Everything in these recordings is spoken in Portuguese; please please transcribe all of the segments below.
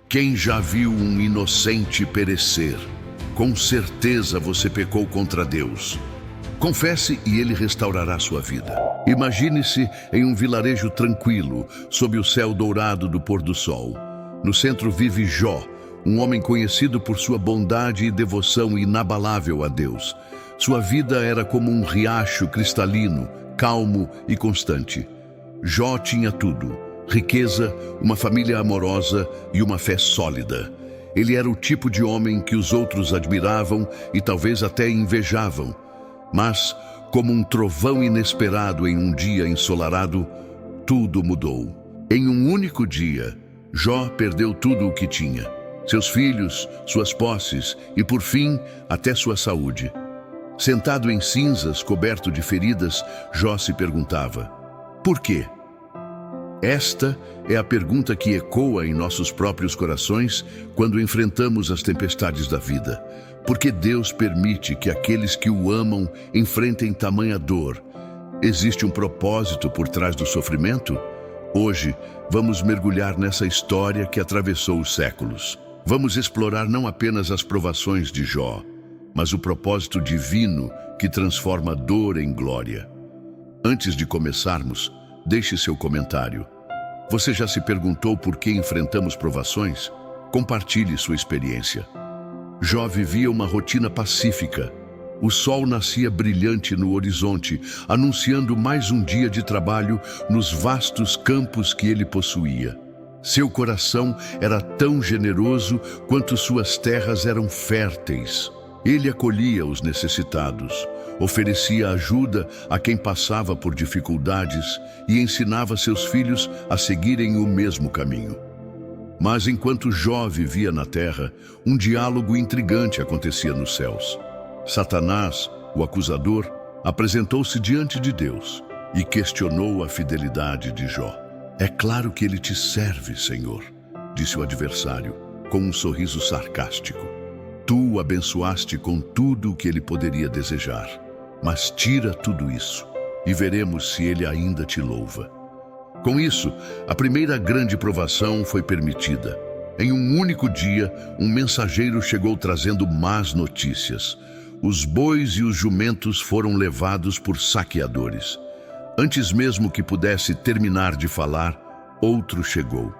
Quem já viu um inocente perecer? Com certeza você pecou contra Deus. Confesse e Ele restaurará sua vida. Imagine-se em um vilarejo tranquilo, sob o céu dourado do pôr do sol. No centro vive Jó, um homem conhecido por sua bondade e devoção inabalável a Deus. Sua vida era como um riacho cristalino, calmo e constante. Jó tinha tudo: riqueza, uma família amorosa e uma fé sólida. Ele era o tipo de homem que os outros admiravam e talvez até invejavam. Mas, como um trovão inesperado em um dia ensolarado, tudo mudou. Em um único dia, Jó perdeu tudo o que tinha: seus filhos, suas posses e, por fim, até sua saúde. Sentado em cinzas, coberto de feridas, Jó se perguntava: por quê? Esta é a pergunta que ecoa em nossos próprios corações quando enfrentamos as tempestades da vida. Por que Deus permite que aqueles que o amam enfrentem tamanha dor? Existe um propósito por trás do sofrimento? Hoje, vamos mergulhar nessa história que atravessou os séculos. Vamos explorar não apenas as provações de Jó, mas o propósito divino que transforma dor em glória. Antes de começarmos, deixe seu comentário. Você já se perguntou por que enfrentamos provações? Compartilhe sua experiência. Jó vivia uma rotina pacífica. O sol nascia brilhante no horizonte, anunciando mais um dia de trabalho nos vastos campos que ele possuía. Seu coração era tão generoso quanto suas terras eram férteis. Ele acolhia os necessitados, oferecia ajuda a quem passava por dificuldades e ensinava seus filhos a seguirem o mesmo caminho. Mas enquanto Jó vivia na terra, um diálogo intrigante acontecia nos céus. Satanás, o acusador, apresentou-se diante de Deus e questionou a fidelidade de Jó. É claro que ele te serve, Senhor, disse o adversário, com um sorriso sarcástico. Tu o abençoaste com tudo o que ele poderia desejar. Mas tira tudo isso e veremos se ele ainda te louva. Com isso, a primeira grande provação foi permitida. Em um único dia, um mensageiro chegou trazendo más notícias. Os bois e os jumentos foram levados por saqueadores. Antes mesmo que pudesse terminar de falar, outro chegou.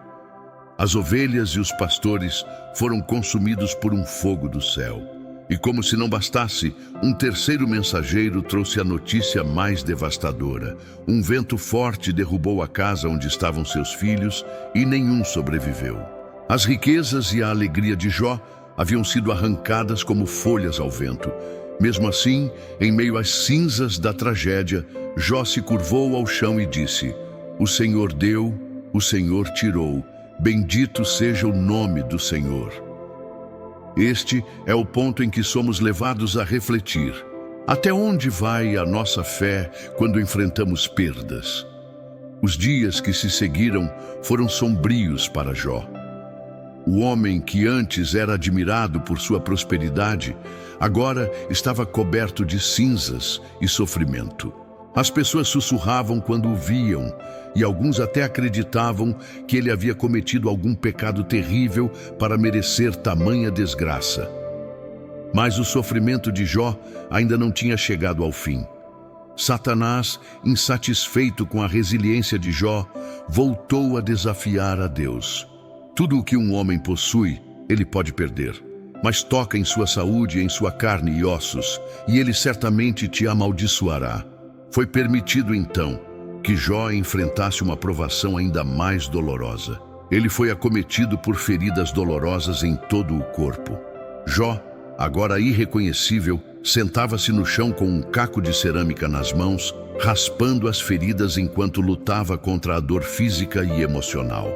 As ovelhas e os pastores foram consumidos por um fogo do céu. E como se não bastasse, um terceiro mensageiro trouxe a notícia mais devastadora. Um vento forte derrubou a casa onde estavam seus filhos e nenhum sobreviveu. As riquezas e a alegria de Jó haviam sido arrancadas como folhas ao vento. Mesmo assim, em meio às cinzas da tragédia, Jó se curvou ao chão e disse: O Senhor deu, o Senhor tirou. Bendito seja o nome do Senhor. Este é o ponto em que somos levados a refletir. Até onde vai a nossa fé quando enfrentamos perdas? Os dias que se seguiram foram sombrios para Jó. O homem que antes era admirado por sua prosperidade, agora estava coberto de cinzas e sofrimento. As pessoas sussurravam quando o viam, e alguns até acreditavam que ele havia cometido algum pecado terrível para merecer tamanha desgraça. Mas o sofrimento de Jó ainda não tinha chegado ao fim. Satanás, insatisfeito com a resiliência de Jó, voltou a desafiar a Deus. Tudo o que um homem possui, ele pode perder. Mas toca em sua saúde, em sua carne e ossos, e ele certamente te amaldiçoará. Foi permitido então que Jó enfrentasse uma provação ainda mais dolorosa. Ele foi acometido por feridas dolorosas em todo o corpo. Jó, agora irreconhecível, sentava-se no chão com um caco de cerâmica nas mãos, raspando as feridas enquanto lutava contra a dor física e emocional.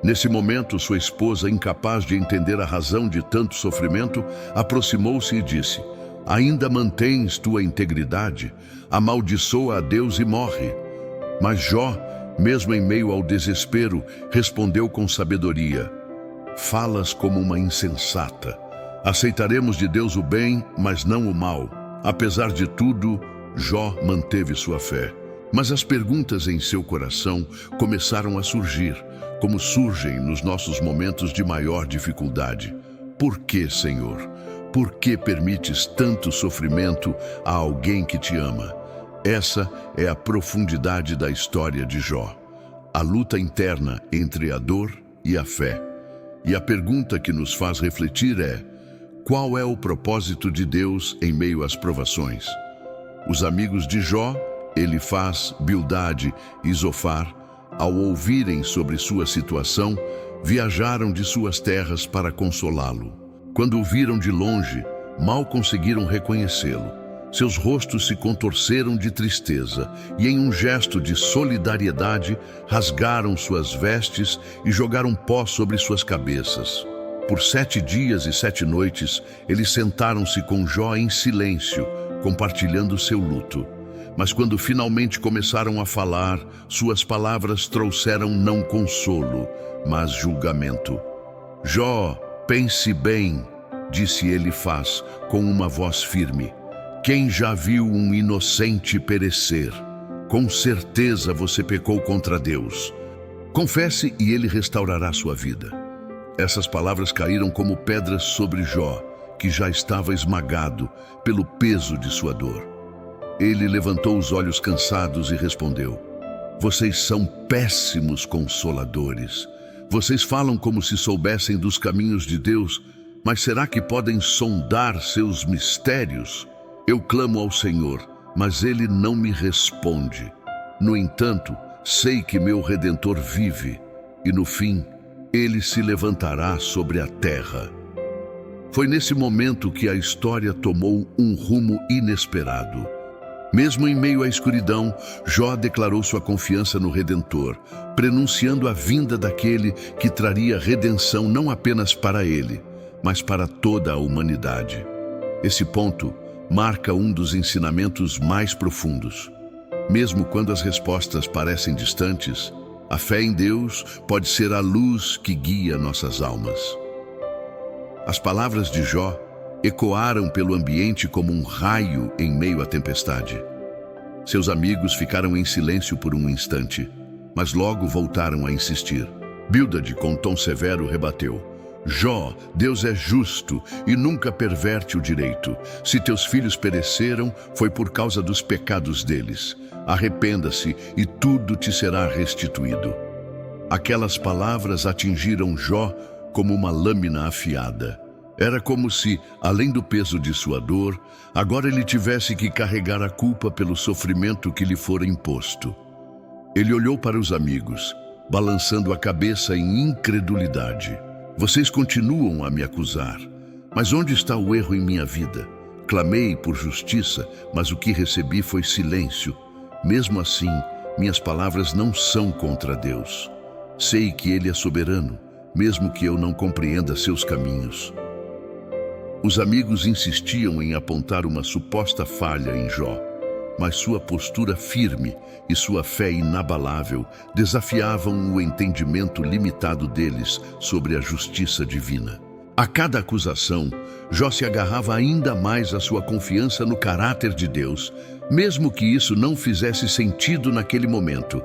Nesse momento, sua esposa, incapaz de entender a razão de tanto sofrimento, aproximou-se e disse: Ainda mantens tua integridade? Amaldiçoa a Deus e morre. Mas Jó, mesmo em meio ao desespero, respondeu com sabedoria: Falas como uma insensata. Aceitaremos de Deus o bem, mas não o mal. Apesar de tudo, Jó manteve sua fé. Mas as perguntas em seu coração começaram a surgir, como surgem nos nossos momentos de maior dificuldade. Por que, Senhor? Por que permites tanto sofrimento a alguém que te ama? Essa é a profundidade da história de Jó. A luta interna entre a dor e a fé. E a pergunta que nos faz refletir é: qual é o propósito de Deus em meio às provações? Os amigos de Jó, Elifaz, Bildade e Zofar, ao ouvirem sobre sua situação, viajaram de suas terras para consolá-lo. Quando o viram de longe, mal conseguiram reconhecê-lo. Seus rostos se contorceram de tristeza e, em um gesto de solidariedade, rasgaram suas vestes e jogaram pó sobre suas cabeças. Por 7 dias e 7 noites, eles sentaram-se com Jó em silêncio, compartilhando seu luto. Mas quando finalmente começaram a falar, suas palavras trouxeram não consolo, mas julgamento. Jó, pense bem, disse Elifaz com uma voz firme. Quem já viu um inocente perecer? Com certeza você pecou contra Deus. Confesse e ele restaurará sua vida. Essas palavras caíram como pedras sobre Jó, que já estava esmagado pelo peso de sua dor. Ele levantou os olhos cansados e respondeu: vocês são péssimos consoladores. Vocês falam como se soubessem dos caminhos de Deus, mas será que podem sondar seus mistérios? Eu clamo ao Senhor, mas Ele não me responde. No entanto, sei que meu Redentor vive, e no fim, Ele se levantará sobre a terra. Foi nesse momento que a história tomou um rumo inesperado. Mesmo em meio à escuridão, Jó declarou sua confiança no Redentor, prenunciando a vinda daquele que traria redenção não apenas para ele, mas para toda a humanidade. Esse ponto marca um dos ensinamentos mais profundos. Mesmo quando as respostas parecem distantes, a fé em Deus pode ser a luz que guia nossas almas. As palavras de Jó ecoaram pelo ambiente como um raio em meio à tempestade. Seus amigos ficaram em silêncio por um instante, mas logo voltaram a insistir. Bildade, com tom severo, rebateu: Jó, Deus é justo e nunca perverte o direito. Se teus filhos pereceram, foi por causa dos pecados deles. Arrependa-se e tudo te será restituído. Aquelas palavras atingiram Jó como uma lâmina afiada. Era como se, além do peso de sua dor, agora ele tivesse que carregar a culpa pelo sofrimento que lhe fora imposto. Ele olhou para os amigos, balançando a cabeça em incredulidade. Vocês continuam a me acusar, mas onde está o erro em minha vida? Clamei por justiça, mas o que recebi foi silêncio. Mesmo assim, minhas palavras não são contra Deus. Sei que Ele é soberano, mesmo que eu não compreenda seus caminhos. Os amigos insistiam em apontar uma suposta falha em Jó, mas sua postura firme e sua fé inabalável desafiavam o entendimento limitado deles sobre a justiça divina. A cada acusação, Jó se agarrava ainda mais à sua confiança no caráter de Deus, mesmo que isso não fizesse sentido naquele momento.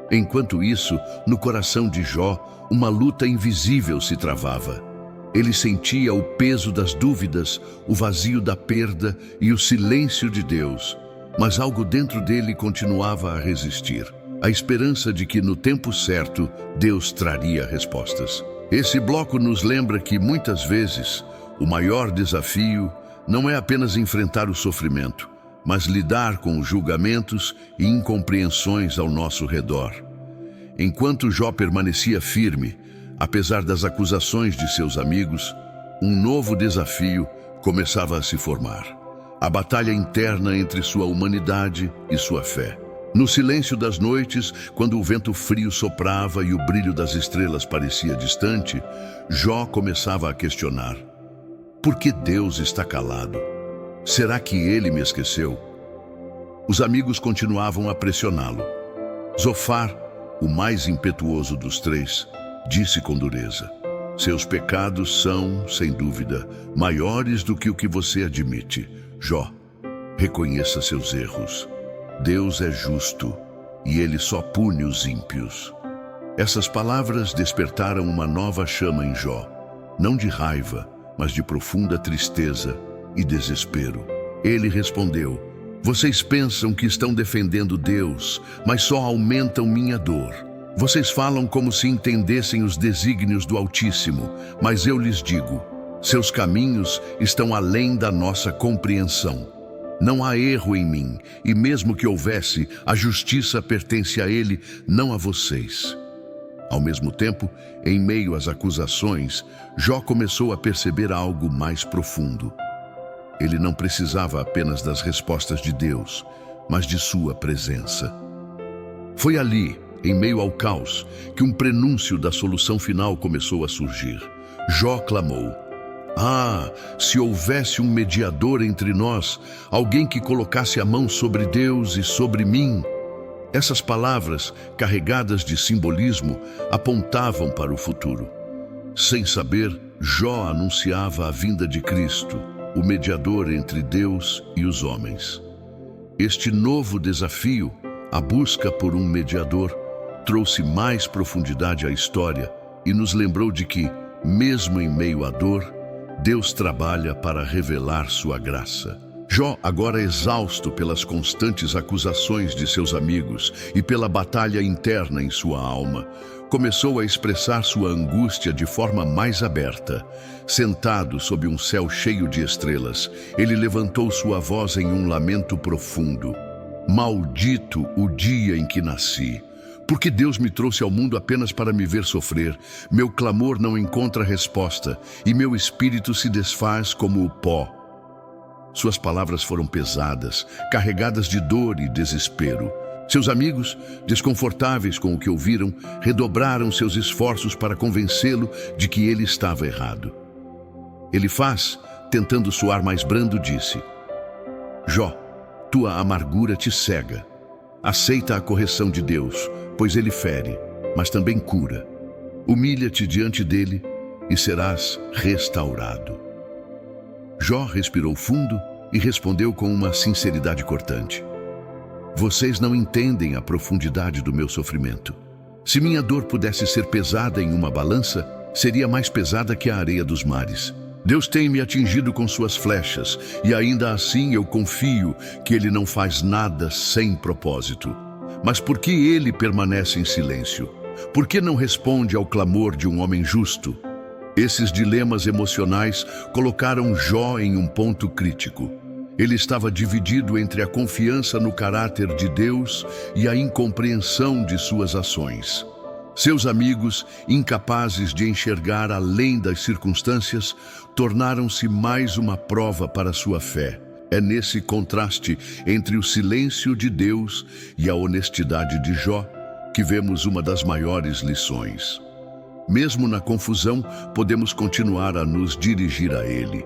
Enquanto isso, no coração de Jó, uma luta invisível se travava. Ele sentia o peso das dúvidas, o vazio da perda e o silêncio de Deus, mas algo dentro dele continuava a resistir. A esperança de que no tempo certo Deus traria respostas. Esse bloco nos lembra que muitas vezes o maior desafio não é apenas enfrentar o sofrimento, mas lidar com os julgamentos e incompreensões ao nosso redor. Enquanto Jó permanecia firme, apesar das acusações de seus amigos, um novo desafio começava a se formar. A batalha interna entre sua humanidade e sua fé. No silêncio das noites, quando o vento frio soprava e o brilho das estrelas parecia distante, Jó começava a questionar: por que Deus está calado? Será que Ele me esqueceu? Os amigos continuavam a pressioná-lo. Zofar, o mais impetuoso dos três, disse com dureza: seus pecados são, sem dúvida, maiores do que o que você admite. Jó, reconheça seus erros. Deus é justo e ele só pune os ímpios. Essas palavras despertaram uma nova chama em Jó, não de raiva, mas de profunda tristeza e desespero. Ele respondeu: vocês pensam que estão defendendo Deus, mas só aumentam minha dor. Vocês falam como se entendessem os desígnios do Altíssimo, mas eu lhes digo: seus caminhos estão além da nossa compreensão. Não há erro em mim, e mesmo que houvesse, a justiça pertence a Ele, não a vocês. Ao mesmo tempo, em meio às acusações, Jó começou a perceber algo mais profundo. Ele não precisava apenas das respostas de Deus, mas de sua presença. Foi ali, em meio ao caos, que um prenúncio da solução final começou a surgir. Jó clamou: ah, se houvesse um mediador entre nós, alguém que colocasse a mão sobre Deus e sobre mim. Essas palavras, carregadas de simbolismo, apontavam para o futuro. Sem saber, Jó anunciava a vinda de Cristo, o mediador entre Deus e os homens. Este novo desafio, a busca por um mediador, trouxe mais profundidade à história e nos lembrou de que, mesmo em meio à dor, Deus trabalha para revelar sua graça. Jó, agora exausto pelas constantes acusações de seus amigos e pela batalha interna em sua alma, começou a expressar sua angústia de forma mais aberta. Sentado sob um céu cheio de estrelas, ele levantou sua voz em um lamento profundo: maldito o dia em que nasci! Porque Deus me trouxe ao mundo apenas para me ver sofrer. Meu clamor não encontra resposta e meu espírito se desfaz como o pó. Suas palavras foram pesadas, carregadas de dor e desespero. Seus amigos, desconfortáveis com o que ouviram, redobraram seus esforços para convencê-lo de que ele estava errado. Elifaz, tentando soar mais brando, disse: Jó, tua amargura te cega. Aceita a correção de Deus, pois ele fere, mas também cura. Humilha-te diante dele e serás restaurado. Jó respirou fundo e respondeu com uma sinceridade cortante: vocês não entendem a profundidade do meu sofrimento. Se minha dor pudesse ser pesada em uma balança, seria mais pesada que a areia dos mares. Deus tem me atingido com suas flechas, e ainda assim eu confio que Ele não faz nada sem propósito. Mas por que Ele permanece em silêncio? Por que não responde ao clamor de um homem justo? Esses dilemas emocionais colocaram Jó em um ponto crítico. Ele estava dividido entre a confiança no caráter de Deus e a incompreensão de suas ações. Seus amigos, incapazes de enxergar além das circunstâncias, tornaram-se mais uma prova para sua fé. É nesse contraste entre o silêncio de Deus e a honestidade de Jó que vemos uma das maiores lições. Mesmo na confusão, podemos continuar a nos dirigir a Ele.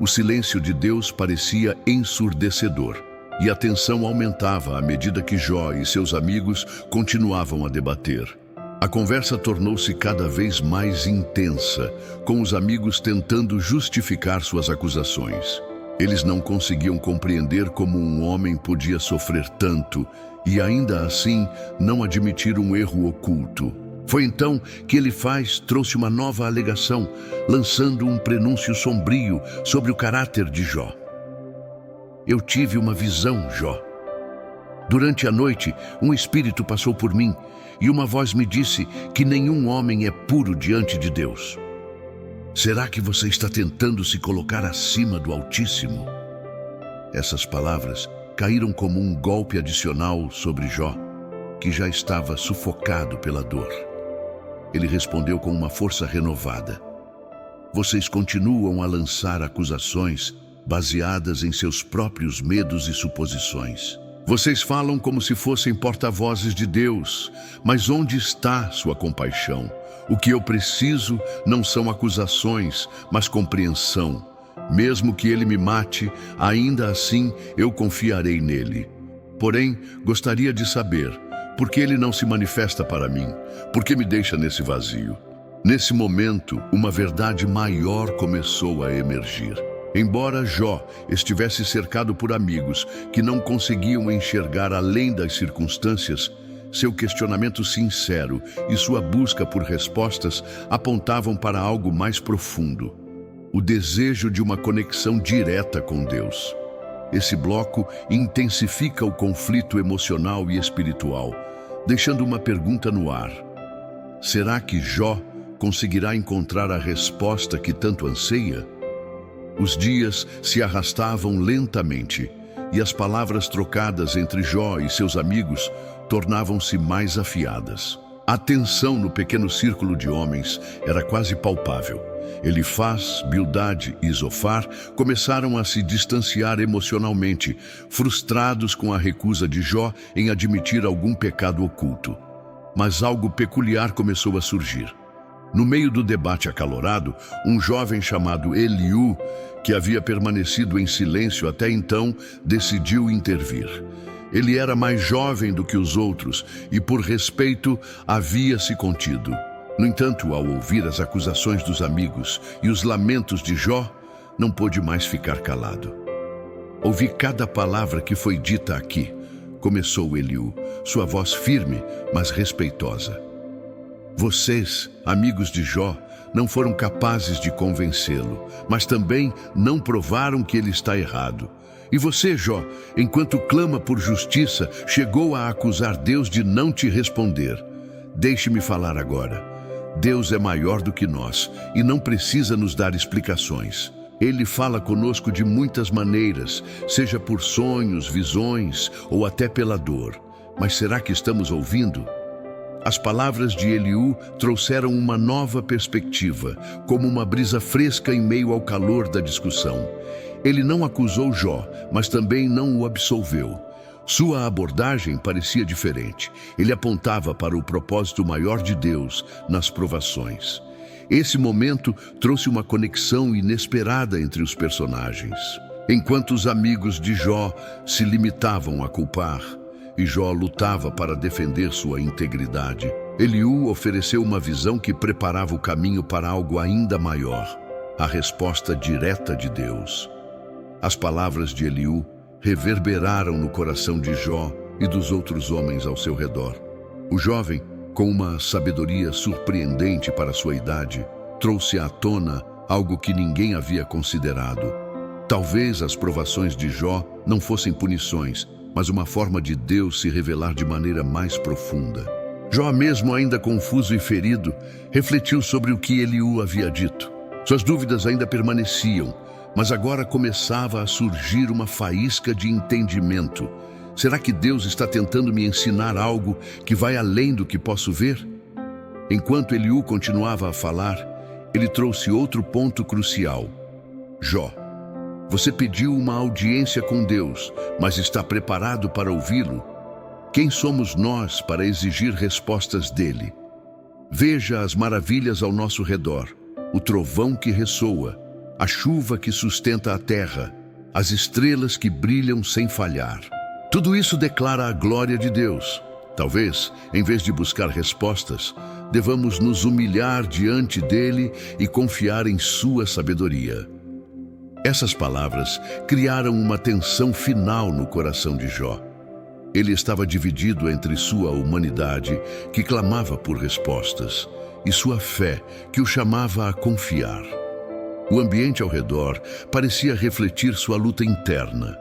O silêncio de Deus parecia ensurdecedor, e a tensão aumentava à medida que Jó e seus amigos continuavam a debater. A conversa tornou-se cada vez mais intensa, com os amigos tentando justificar suas acusações. Eles não conseguiam compreender como um homem podia sofrer tanto e, ainda assim, não admitir um erro oculto. Foi então que Elifaz trouxe uma nova alegação, lançando um prenúncio sombrio sobre o caráter de Jó. Eu tive uma visão, Jó. Durante a noite, um espírito passou por mim, e uma voz me disse que nenhum homem é puro diante de Deus. Será que você está tentando se colocar acima do Altíssimo? Essas palavras caíram como um golpe adicional sobre Jó, que já estava sufocado pela dor. Ele respondeu com uma força renovada: vocês continuam a lançar acusações baseadas em seus próprios medos e suposições. Vocês falam como se fossem porta-vozes de Deus, mas onde está sua compaixão? O que eu preciso não são acusações, mas compreensão. Mesmo que ele me mate, ainda assim eu confiarei nele. Porém, gostaria de saber: por que ele não se manifesta para mim? Por que me deixa nesse vazio? Nesse momento, uma verdade maior começou a emergir. Embora Jó estivesse cercado por amigos que não conseguiam enxergar além das circunstâncias, seu questionamento sincero e sua busca por respostas apontavam para algo mais profundo: o desejo de uma conexão direta com Deus. Esse bloco intensifica o conflito emocional e espiritual, deixando uma pergunta no ar: será que Jó conseguirá encontrar a resposta que tanto anseia? Os dias se arrastavam lentamente, e as palavras trocadas entre Jó e seus amigos tornavam-se mais afiadas. A tensão no pequeno círculo de homens era quase palpável. Elifaz, Bildade e Zofar começaram a se distanciar emocionalmente, frustrados com a recusa de Jó em admitir algum pecado oculto. Mas algo peculiar começou a surgir. No meio do debate acalorado, um jovem chamado Eliú, que havia permanecido em silêncio até então, decidiu intervir. Ele era mais jovem do que os outros e, por respeito, havia se contido. No entanto, ao ouvir as acusações dos amigos e os lamentos de Jó, não pôde mais ficar calado. Ouvi cada palavra que foi dita aqui, começou Eliú, sua voz firme, mas respeitosa. Vocês, amigos de Jó, não foram capazes de convencê-lo, mas também não provaram que ele está errado. E você, Jó, enquanto clama por justiça, chegou a acusar Deus de não te responder. Deixe-me falar agora. Deus é maior do que nós e não precisa nos dar explicações. Ele fala conosco de muitas maneiras, seja por sonhos, visões ou até pela dor. Mas será que estamos ouvindo? As palavras de Eliú trouxeram uma nova perspectiva, como uma brisa fresca em meio ao calor da discussão. Ele não acusou Jó, mas também não o absolveu. Sua abordagem parecia diferente. Ele apontava para o propósito maior de Deus nas provações. Esse momento trouxe uma conexão inesperada entre os personagens. Enquanto os amigos de Jó se limitavam a culpar, e Jó lutava para defender sua integridade, Eliú ofereceu uma visão que preparava o caminho para algo ainda maior: a resposta direta de Deus. As palavras de Eliú reverberaram no coração de Jó e dos outros homens ao seu redor. O jovem, com uma sabedoria surpreendente para sua idade, trouxe à tona algo que ninguém havia considerado. Talvez as provações de Jó não fossem punições, mas uma forma de Deus se revelar de maneira mais profunda. Jó, mesmo ainda confuso e ferido, refletiu sobre o que Eliú havia dito. Suas dúvidas ainda permaneciam, mas agora começava a surgir uma faísca de entendimento. Será que Deus está tentando me ensinar algo que vai além do que posso ver? Enquanto Eliú continuava a falar, ele trouxe outro ponto crucial. Jó, você pediu uma audiência com Deus, mas está preparado para ouvi-lo? Quem somos nós para exigir respostas dele? Veja as maravilhas ao nosso redor, o trovão que ressoa, a chuva que sustenta a terra, as estrelas que brilham sem falhar. Tudo isso declara a glória de Deus. Talvez, em vez de buscar respostas, devamos nos humilhar diante dele e confiar em sua sabedoria. Essas palavras criaram uma tensão final no coração de Jó. Ele estava dividido entre sua humanidade, que clamava por respostas, e sua fé, que o chamava a confiar. O ambiente ao redor parecia refletir sua luta interna.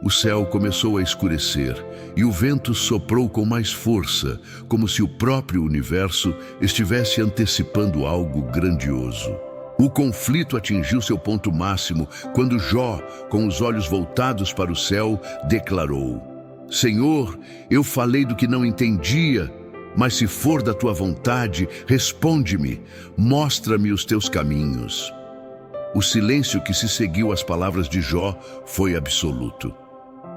O céu começou a escurecer e o vento soprou com mais força, como se o próprio universo estivesse antecipando algo grandioso. O conflito atingiu seu ponto máximo quando Jó, com os olhos voltados para o céu, declarou: Senhor, eu falei do que não entendia, mas se for da tua vontade, responde-me, mostra-me os teus caminhos. O silêncio que se seguiu às palavras de Jó foi absoluto.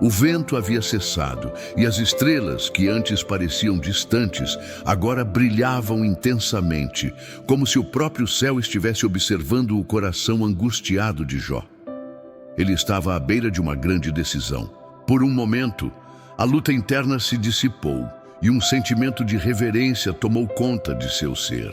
O vento havia cessado e as estrelas, que antes pareciam distantes, agora brilhavam intensamente, como se o próprio céu estivesse observando o coração angustiado de Jó. Ele estava à beira de uma grande decisão. Por um momento, a luta interna se dissipou e um sentimento de reverência tomou conta de seu ser.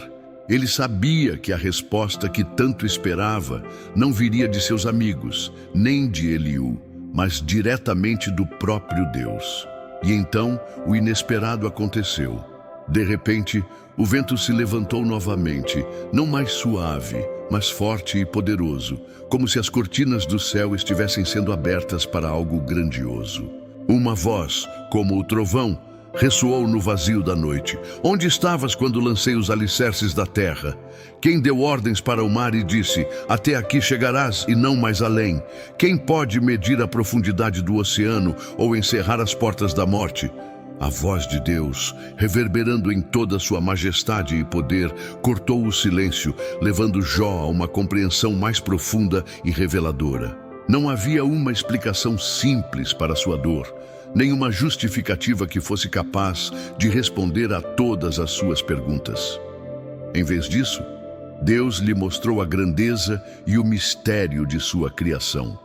Ele sabia que a resposta que tanto esperava não viria de seus amigos, nem de Eliú, mas diretamente do próprio Deus. E então o inesperado aconteceu. De repente, o vento se levantou novamente, não mais suave, mas forte e poderoso, como se as cortinas do céu estivessem sendo abertas para algo grandioso. Uma voz, como o trovão, ressoou no vazio da noite. Onde estavas quando lancei os alicerces da terra? Quem deu ordens para o mar e disse, até aqui chegarás e não mais além? Quem pode medir a profundidade do oceano ou encerrar as portas da morte? A voz de Deus, reverberando em toda sua majestade e poder, cortou o silêncio, levando Jó a uma compreensão mais profunda e reveladora. Não havia uma explicação simples para sua dor, nenhuma justificativa que fosse capaz de responder a todas as suas perguntas. Em vez disso, Deus lhe mostrou a grandeza e o mistério de sua criação.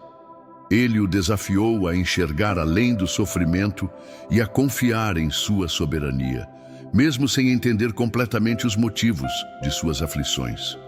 Ele o desafiou a enxergar além do sofrimento e a confiar em sua soberania, mesmo sem entender completamente os motivos de suas aflições.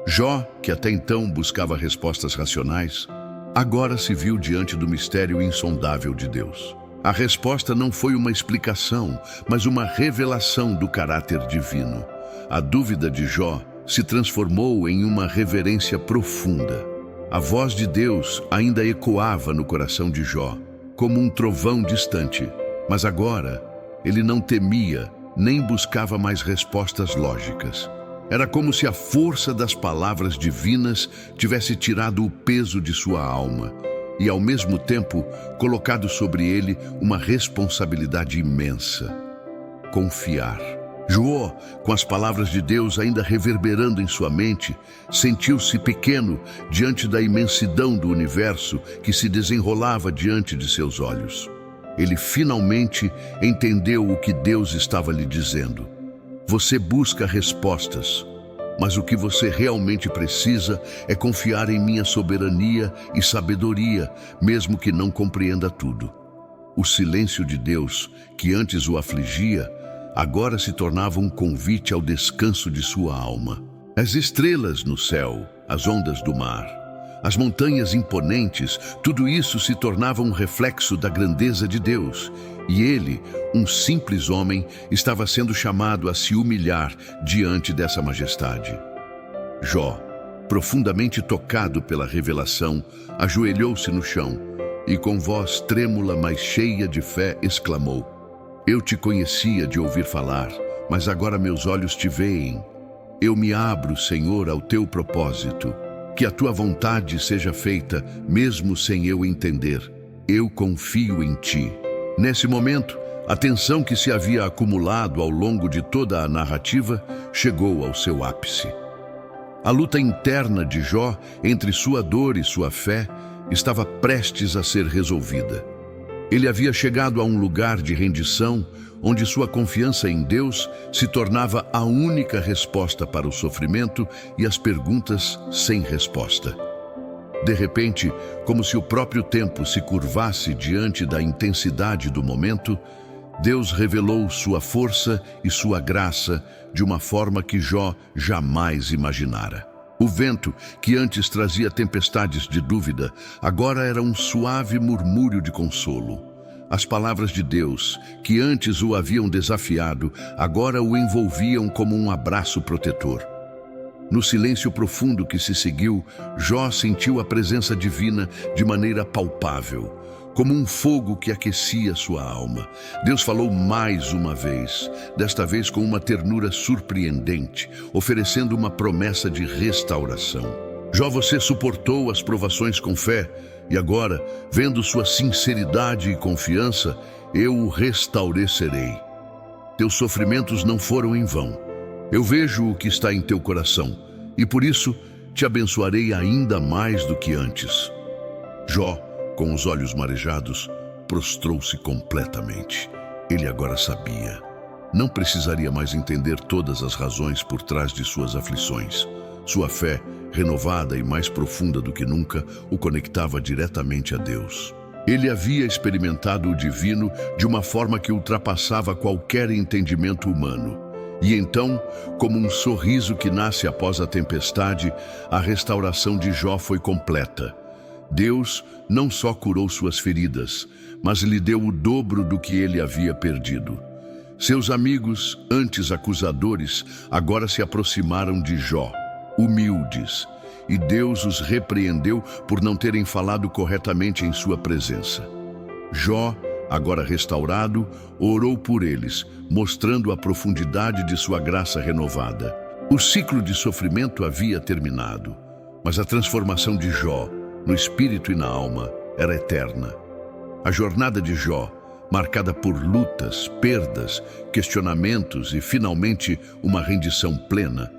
Jó, que até então buscava respostas racionais, agora se viu diante do mistério insondável de Deus. A resposta não foi uma explicação, mas uma revelação do caráter divino. A dúvida de Jó se transformou em uma reverência profunda. A voz de Deus ainda ecoava no coração de Jó, como um trovão distante. Mas agora, ele não temia, nem buscava mais respostas lógicas. Era como se a força das palavras divinas tivesse tirado o peso de sua alma e, ao mesmo tempo, colocado sobre ele uma responsabilidade imensa: confiar. Jó, com as palavras de Deus ainda reverberando em sua mente, sentiu-se pequeno diante da imensidão do universo que se desenrolava diante de seus olhos. Ele finalmente entendeu o que Deus estava lhe dizendo. Você busca respostas, mas o que você realmente precisa é confiar em minha soberania e sabedoria, mesmo que não compreenda tudo. O silêncio de Deus, que antes o afligia, agora se tornava um convite ao descanso de sua alma. As estrelas no céu, as ondas do mar, as montanhas imponentes, tudo isso se tornava um reflexo da grandeza de Deus. E ele, um simples homem, estava sendo chamado a se humilhar diante dessa majestade. Jó, profundamente tocado pela revelação, ajoelhou-se no chão e, com voz trêmula, mas cheia de fé, exclamou: Eu te conhecia de ouvir falar, mas agora meus olhos te veem. Eu me abro, Senhor, ao teu propósito. Que a tua vontade seja feita, mesmo sem eu entender. Eu confio em ti. Nesse momento, a tensão que se havia acumulado ao longo de toda a narrativa chegou ao seu ápice. A luta interna de Jó entre sua dor e sua fé estava prestes a ser resolvida. Ele havia chegado a um lugar de rendição onde sua confiança em Deus se tornava a única resposta para o sofrimento e as perguntas sem resposta. De repente, como se o próprio tempo se curvasse diante da intensidade do momento, Deus revelou sua força e sua graça de uma forma que Jó jamais imaginara. O vento, que antes trazia tempestades de dúvida, agora era um suave murmúrio de consolo. As palavras de Deus, que antes o haviam desafiado, agora o envolviam como um abraço protetor. No silêncio profundo que se seguiu, Jó sentiu a presença divina de maneira palpável, como um fogo que aquecia sua alma. Deus falou mais uma vez, desta vez com uma ternura surpreendente, oferecendo uma promessa de restauração. Jó, você suportou as provações com fé, e agora, vendo sua sinceridade e confiança, eu o restaurecerei. Teus sofrimentos não foram em vão. Eu vejo o que está em teu coração, e por isso te abençoarei ainda mais do que antes. Jó, com os olhos marejados, prostrou-se completamente. Ele agora sabia. Não precisaria mais entender todas as razões por trás de suas aflições. Sua fé, renovada e mais profunda do que nunca, o conectava diretamente a Deus. Ele havia experimentado o divino de uma forma que ultrapassava qualquer entendimento humano. E então, como um sorriso que nasce após a tempestade, a restauração de Jó foi completa. Deus não só curou suas feridas, mas lhe deu o dobro do que ele havia perdido. Seus amigos, antes acusadores, agora se aproximaram de Jó, humildes, e Deus os repreendeu por não terem falado corretamente em sua presença. Jó, agora restaurado, orou por eles, mostrando a profundidade de sua graça renovada. O ciclo de sofrimento havia terminado, mas a transformação de Jó, no espírito e na alma, era eterna. A jornada de Jó, marcada por lutas, perdas, questionamentos e, finalmente, uma rendição plena,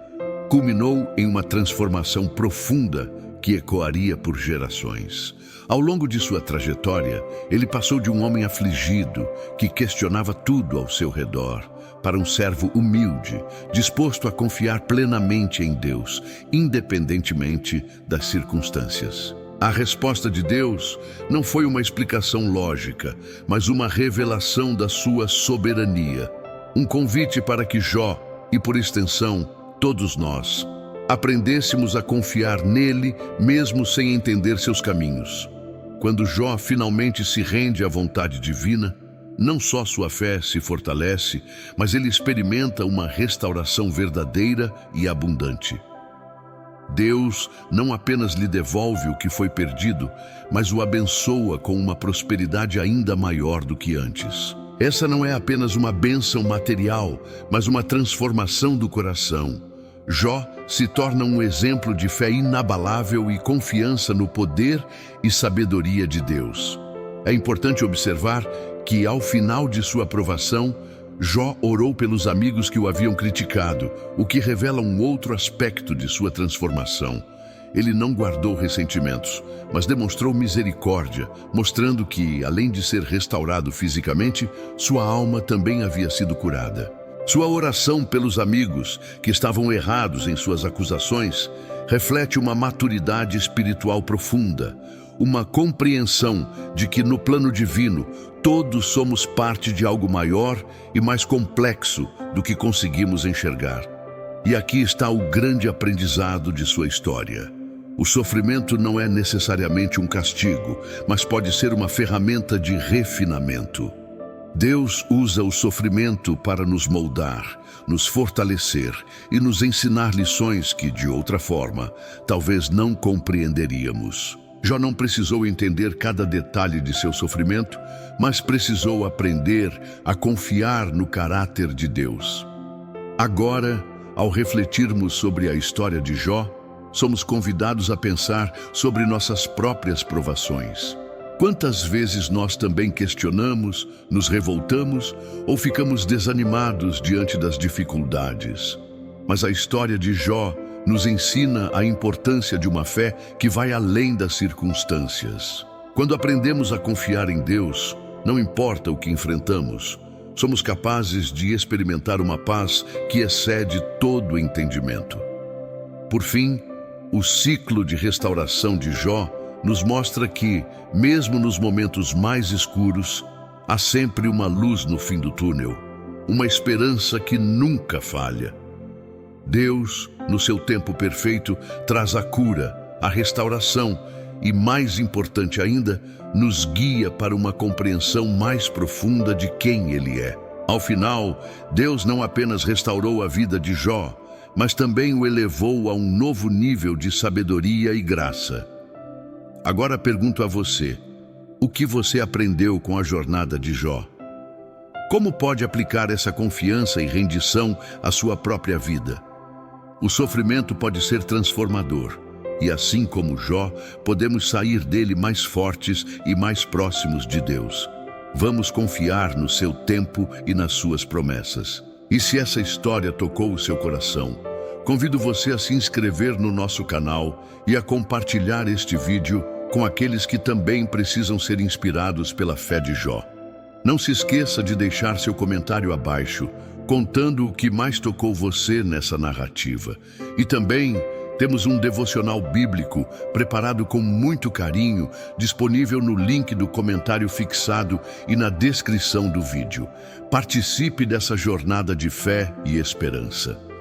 culminou em uma transformação profunda que ecoaria por gerações. Ao longo de sua trajetória, ele passou de um homem afligido, que questionava tudo ao seu redor, para um servo humilde, disposto a confiar plenamente em Deus, independentemente das circunstâncias. A resposta de Deus não foi uma explicação lógica, mas uma revelação da sua soberania. Um convite para que Jó, e por extensão, todos nós, aprendêssemos a confiar nele mesmo sem entender seus caminhos. Quando Jó finalmente se rende à vontade divina, não só sua fé se fortalece, mas ele experimenta uma restauração verdadeira e abundante. Deus não apenas lhe devolve o que foi perdido, mas o abençoa com uma prosperidade ainda maior do que antes. Essa não é apenas uma bênção material, mas uma transformação do coração. Jó se torna um exemplo de fé inabalável e confiança no poder e sabedoria de Deus. É importante observar que, ao final de sua provação, Jó orou pelos amigos que o haviam criticado, o que revela um outro aspecto de sua transformação. Ele não guardou ressentimentos, mas demonstrou misericórdia, mostrando que, além de ser restaurado fisicamente, sua alma também havia sido curada. Sua oração pelos amigos, que estavam errados em suas acusações, reflete uma maturidade espiritual profunda, uma compreensão de que no plano divino todos somos parte de algo maior e mais complexo do que conseguimos enxergar. E aqui está o grande aprendizado de sua história. O sofrimento não é necessariamente um castigo, mas pode ser uma ferramenta de refinamento. Deus usa o sofrimento para nos moldar, nos fortalecer e nos ensinar lições que, de outra forma, talvez não compreenderíamos. Jó não precisou entender cada detalhe de seu sofrimento, mas precisou aprender a confiar no caráter de Deus. Agora, ao refletirmos sobre a história de Jó, somos convidados a pensar sobre nossas próprias provações. Quantas vezes nós também questionamos, nos revoltamos ou ficamos desanimados diante das dificuldades? Mas a história de Jó nos ensina a importância de uma fé que vai além das circunstâncias. Quando aprendemos a confiar em Deus, não importa o que enfrentamos, somos capazes de experimentar uma paz que excede todo o entendimento. Por fim, o ciclo de restauração de Jó nos mostra que, mesmo nos momentos mais escuros, há sempre uma luz no fim do túnel, uma esperança que nunca falha. Deus, no seu tempo perfeito, traz a cura, a restauração e, mais importante ainda, nos guia para uma compreensão mais profunda de quem Ele é. Ao final, Deus não apenas restaurou a vida de Jó, mas também o elevou a um novo nível de sabedoria e graça. Agora pergunto a você, o que você aprendeu com a jornada de Jó? Como pode aplicar essa confiança e rendição à sua própria vida? O sofrimento pode ser transformador, e assim como Jó, podemos sair dele mais fortes e mais próximos de Deus. Vamos confiar no seu tempo e nas suas promessas. E se essa história tocou o seu coração, convido você a se inscrever no nosso canal e a compartilhar este vídeo com aqueles que também precisam ser inspirados pela fé de Jó. Não se esqueça de deixar seu comentário abaixo, contando o que mais tocou você nessa narrativa. E também temos um devocional bíblico preparado com muito carinho, disponível no link do comentário fixado e na descrição do vídeo. Participe dessa jornada de fé e esperança.